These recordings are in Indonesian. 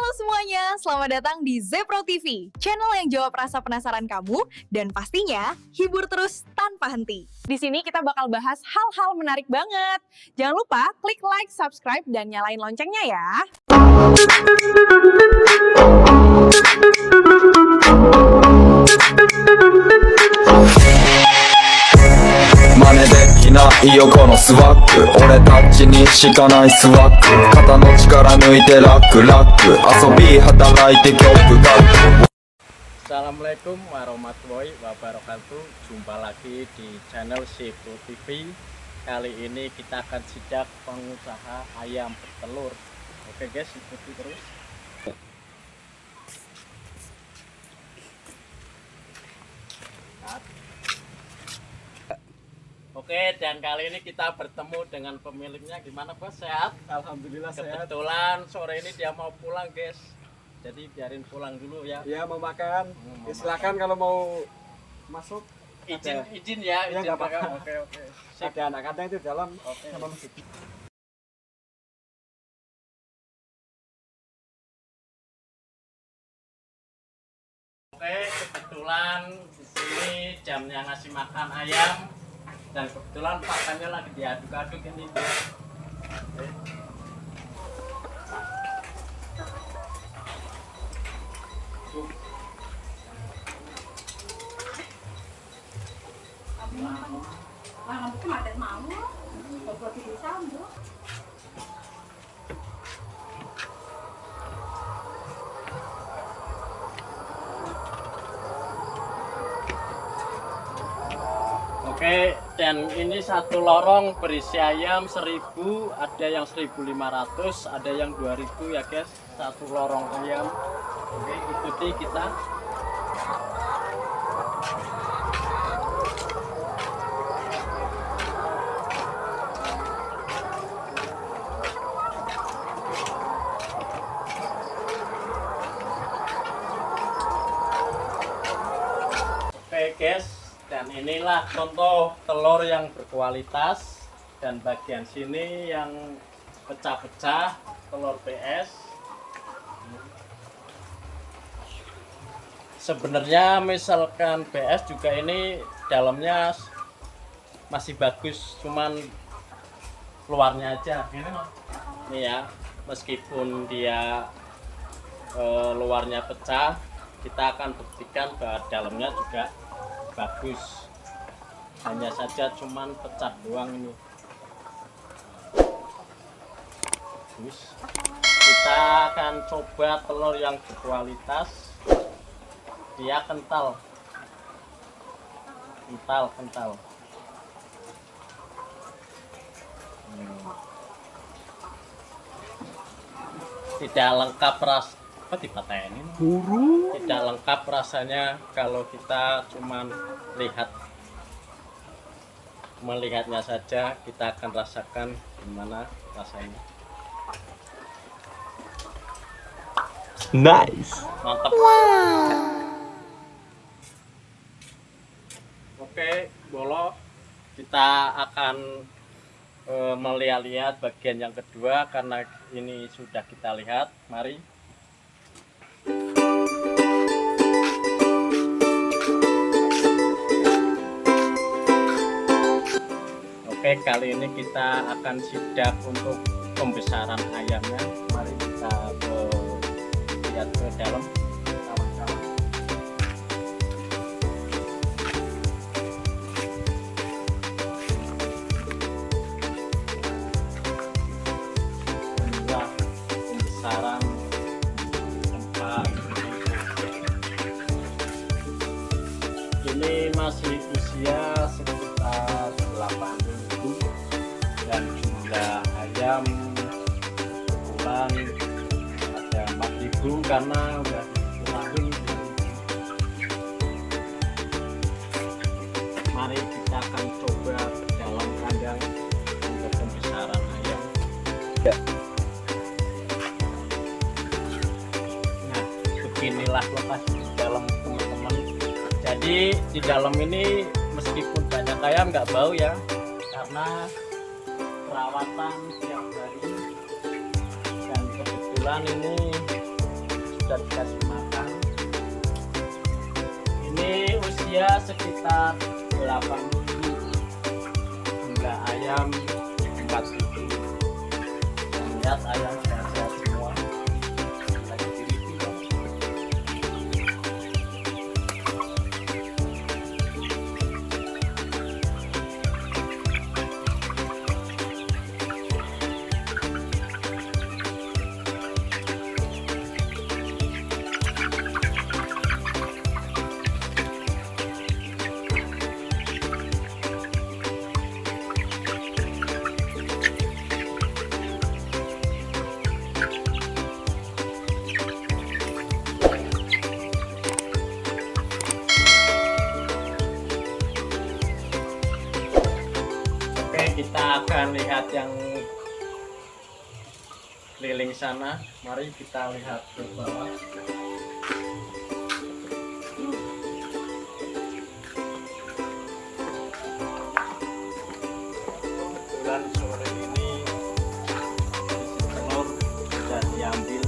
Halo semuanya, selamat datang di Zepro TV, channel yang jawab rasa penasaran kamu dan pastinya hibur terus tanpa henti. Di sini kita bakal bahas hal-hal menarik banget. Jangan lupa klik like, subscribe, dan nyalain loncengnya ya. 真似できないよこのスワッグ俺たちにしかないスワッグ肩の力抜いてラックラック遊び働いて曲が Assalamualaikum warahmatullahi wabarakatuh. Jumpa lagi di channel Zepro TV. Kali ini kita akan sidak pengusaha ayam petelur. Oke guys, ikuti terus. Oke, dan kali ini kita bertemu dengan pemiliknya. Gimana bos, sehat? Alhamdulillah sehat. Kebetulan sore ini dia mau pulang guys, jadi biarin pulang dulu ya. Ya mau makan. Mau Silakan kalau mau masuk. Izin ya, Ya, izin nggak apa-apa. makan. Oke. Sip. Ada anak-anak itu dalam. Oke. Sama masuk. Oke, kebetulan di sini jamnya ngasih makan ayam dan kebetulan pakannya lagi diaduk-aduk ini. Oke. Oke, dan ini satu lorong berisi ayam 1000, ada yang 1500, ada yang 2000 ya guys, satu lorong ayam. Oke, ikuti kita. Oke guys, dan inilah contoh telur yang berkualitas, dan bagian sini yang pecah-pecah telur PS. Sebenarnya misalkan PS juga ini dalamnya masih bagus, cuman luarnya aja ini ya, meskipun dia luarnya pecah, kita akan buktikan bahwa dalamnya juga bagus, hanya saja cuman pecah doang ini. Terus kita akan coba telur yang berkualitas, dia kental. Tidak lengkap tidak lengkap rasanya kalau kita cuman melihatnya saja. Kita akan rasakan gimana rasanya. Nice. Mantap. Oke, Bolo, kita akan melihat bagian yang kedua karena ini sudah kita lihat. Mari. Oke, kali ini kita akan sidak untuk pembesaran ayamnya. Mari kita lihat ke dalam. Inilah pembesaran tempat. Ini masih usia sekitar 8 minggu dan jumlah ayam bulan ada 4000 karena udah dikurangi. Mari kita akan coba ke dalam kandang untuk pembesaran ayam. Ya. Nah, beginilah lokasi di dalam, teman-teman. Jadi di dalam ini meskipun banyak ayam nggak bau ya, karena perawatan tiap hari, dan kebetulan ini sudah dikasih makan. Ini usia sekitar 8 minggu. Jumlah ayam 4.000. Lihat ayam sehat-sehat semua. Lagi diri-diri. Oke, kita akan lihat yang keliling sana. Mari kita lihat ke bawah. Kebetulan sore ini isi telur sudah diambil.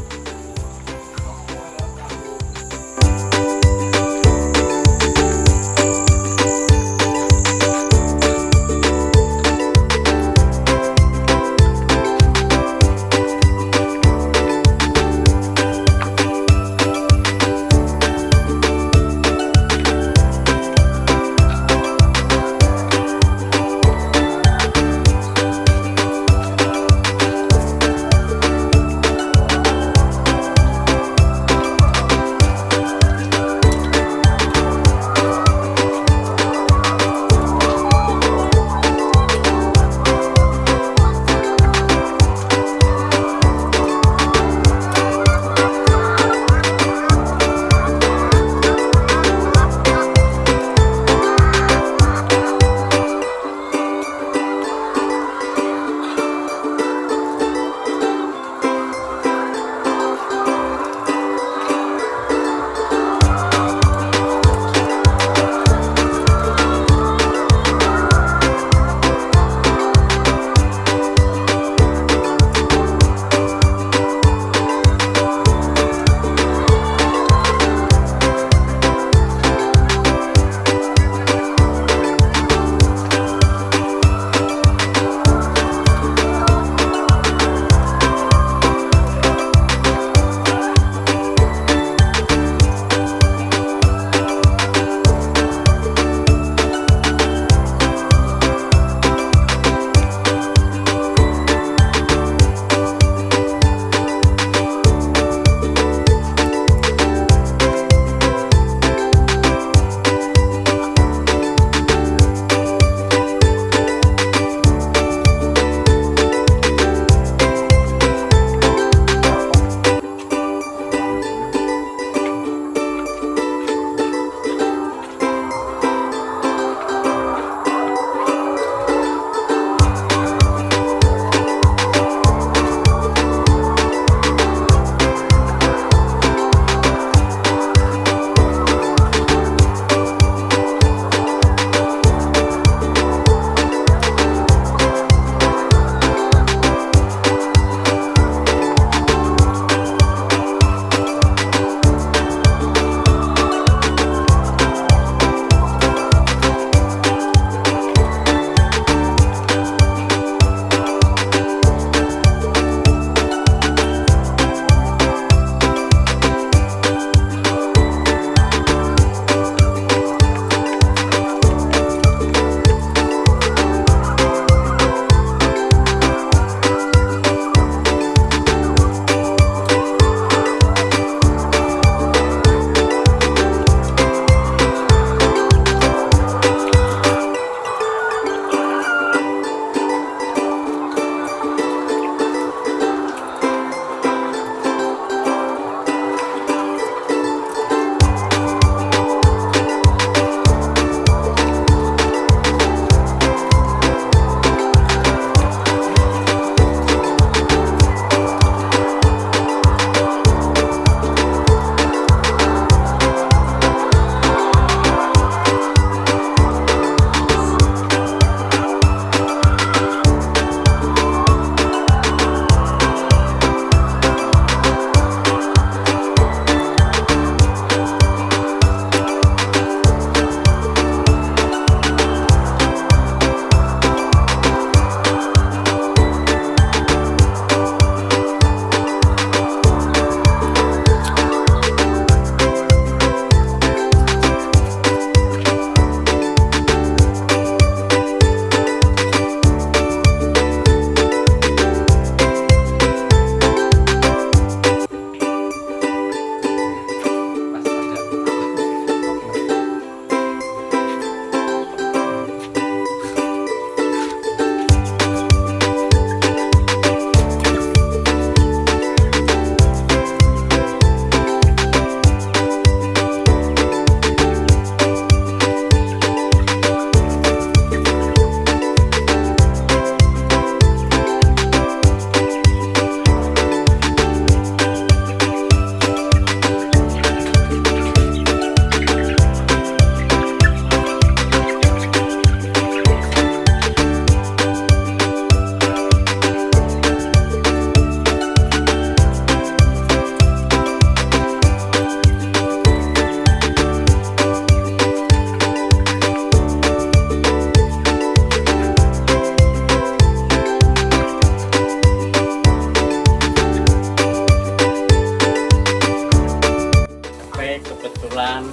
Dan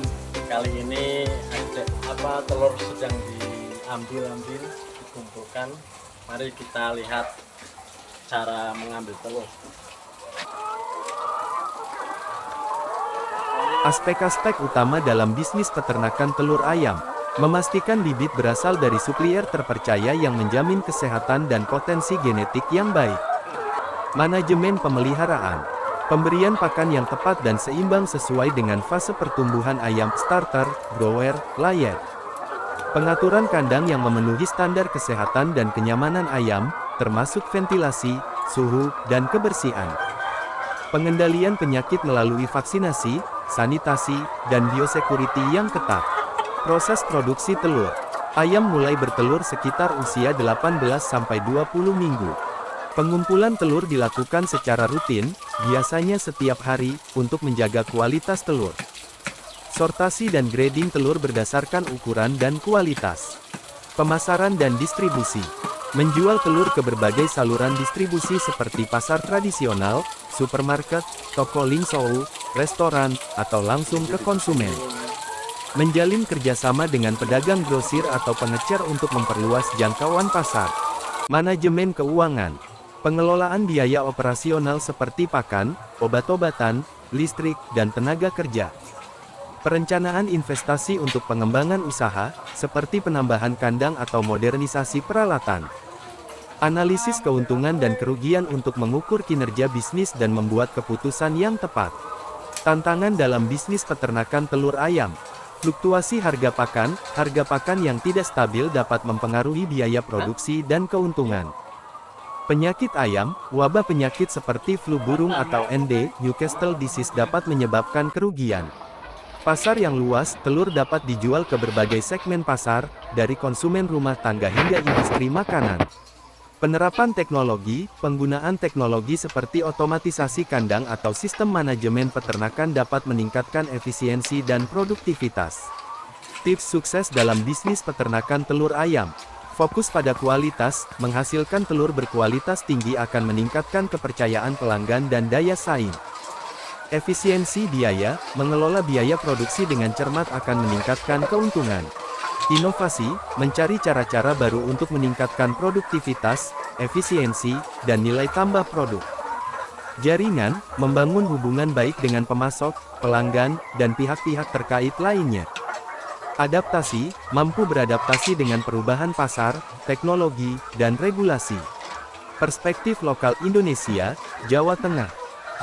kali ini ada telur sedang diambil dikumpulkan. Mari kita lihat cara mengambil telur. Aspek-aspek utama dalam bisnis peternakan telur ayam, memastikan bibit berasal dari supplier terpercaya yang menjamin kesehatan dan potensi genetik yang baik. Manajemen pemeliharaan, pemberian pakan yang tepat dan seimbang sesuai dengan fase pertumbuhan ayam starter, grower, layer. Pengaturan kandang yang memenuhi standar kesehatan dan kenyamanan ayam, termasuk ventilasi, suhu, dan kebersihan. Pengendalian penyakit melalui vaksinasi, sanitasi, dan biosecurity yang ketat. Proses produksi telur. Ayam mulai bertelur sekitar usia 18-20 minggu. Pengumpulan telur dilakukan secara rutin, biasanya setiap hari, untuk menjaga kualitas telur. Sortasi dan grading telur berdasarkan ukuran dan kualitas. Pemasaran dan distribusi. Menjual telur ke berbagai saluran distribusi seperti pasar tradisional, supermarket, toko lingsou, restoran, atau langsung ke konsumen. Menjalin kerjasama dengan pedagang grosir atau pengecer untuk memperluas jangkauan pasar. Manajemen keuangan. Pengelolaan biaya operasional seperti pakan, obat-obatan, listrik, dan tenaga kerja. Perencanaan investasi untuk pengembangan usaha, seperti penambahan kandang atau modernisasi peralatan. Analisis keuntungan dan kerugian untuk mengukur kinerja bisnis dan membuat keputusan yang tepat. Tantangan dalam bisnis peternakan telur ayam. Fluktuasi harga pakan yang tidak stabil dapat mempengaruhi biaya produksi dan keuntungan. Penyakit ayam, wabah penyakit seperti flu burung atau ND, Newcastle disease dapat menyebabkan kerugian. Pasar yang luas, telur dapat dijual ke berbagai segmen pasar, dari konsumen rumah tangga hingga industri makanan. Penerapan teknologi, penggunaan teknologi seperti otomatisasi kandang atau sistem manajemen peternakan dapat meningkatkan efisiensi dan produktivitas. Tips sukses dalam bisnis peternakan telur ayam. Fokus pada kualitas, menghasilkan telur berkualitas tinggi akan meningkatkan kepercayaan pelanggan dan daya saing. Efisiensi biaya, mengelola biaya produksi dengan cermat akan meningkatkan keuntungan. Inovasi, mencari cara-cara baru untuk meningkatkan produktivitas, efisiensi, dan nilai tambah produk. Jaringan, membangun hubungan baik dengan pemasok, pelanggan, dan pihak-pihak terkait lainnya. Adaptasi, mampu beradaptasi dengan perubahan pasar, teknologi, dan regulasi. Perspektif lokal Indonesia, Jawa Tengah.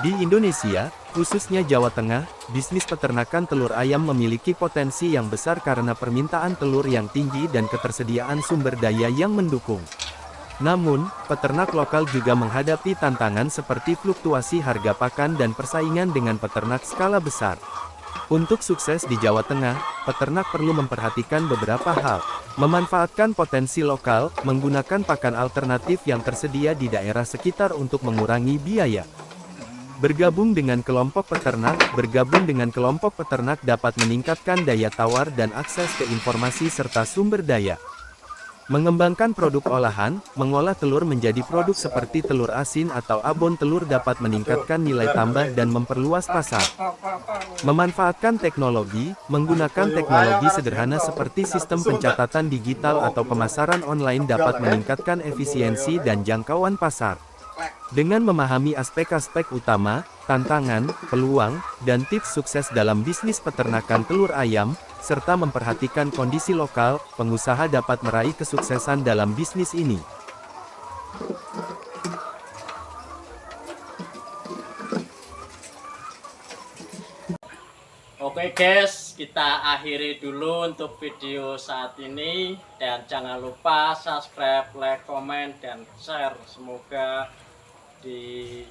Di Indonesia, khususnya Jawa Tengah, bisnis peternakan telur ayam memiliki potensi yang besar karena permintaan telur yang tinggi dan ketersediaan sumber daya yang mendukung. Namun, peternak lokal juga menghadapi tantangan seperti fluktuasi harga pakan dan persaingan dengan peternak skala besar. Untuk sukses di Jawa Tengah, peternak perlu memperhatikan beberapa hal. Memanfaatkan potensi lokal, menggunakan pakan alternatif yang tersedia di daerah sekitar untuk mengurangi biaya. Bergabung dengan kelompok peternak dapat meningkatkan daya tawar dan akses ke informasi serta sumber daya. Mengembangkan produk olahan, mengolah telur menjadi produk seperti telur asin atau abon telur dapat meningkatkan nilai tambah dan memperluas pasar. Memanfaatkan teknologi, menggunakan teknologi sederhana seperti sistem pencatatan digital atau pemasaran online dapat meningkatkan efisiensi dan jangkauan pasar. Dengan memahami aspek-aspek utama, tantangan, peluang, dan tips sukses dalam bisnis peternakan telur ayam, serta memperhatikan kondisi lokal, pengusaha dapat meraih kesuksesan dalam bisnis ini. Oke guys, kita akhiri dulu untuk video saat ini. Dan jangan lupa subscribe, like, komen, dan share. Semoga di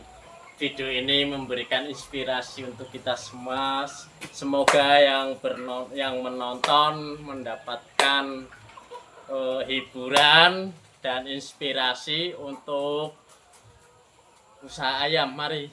video ini memberikan inspirasi untuk kita semua. Semoga yang menonton mendapatkan hiburan dan inspirasi untuk usaha ayam. Mari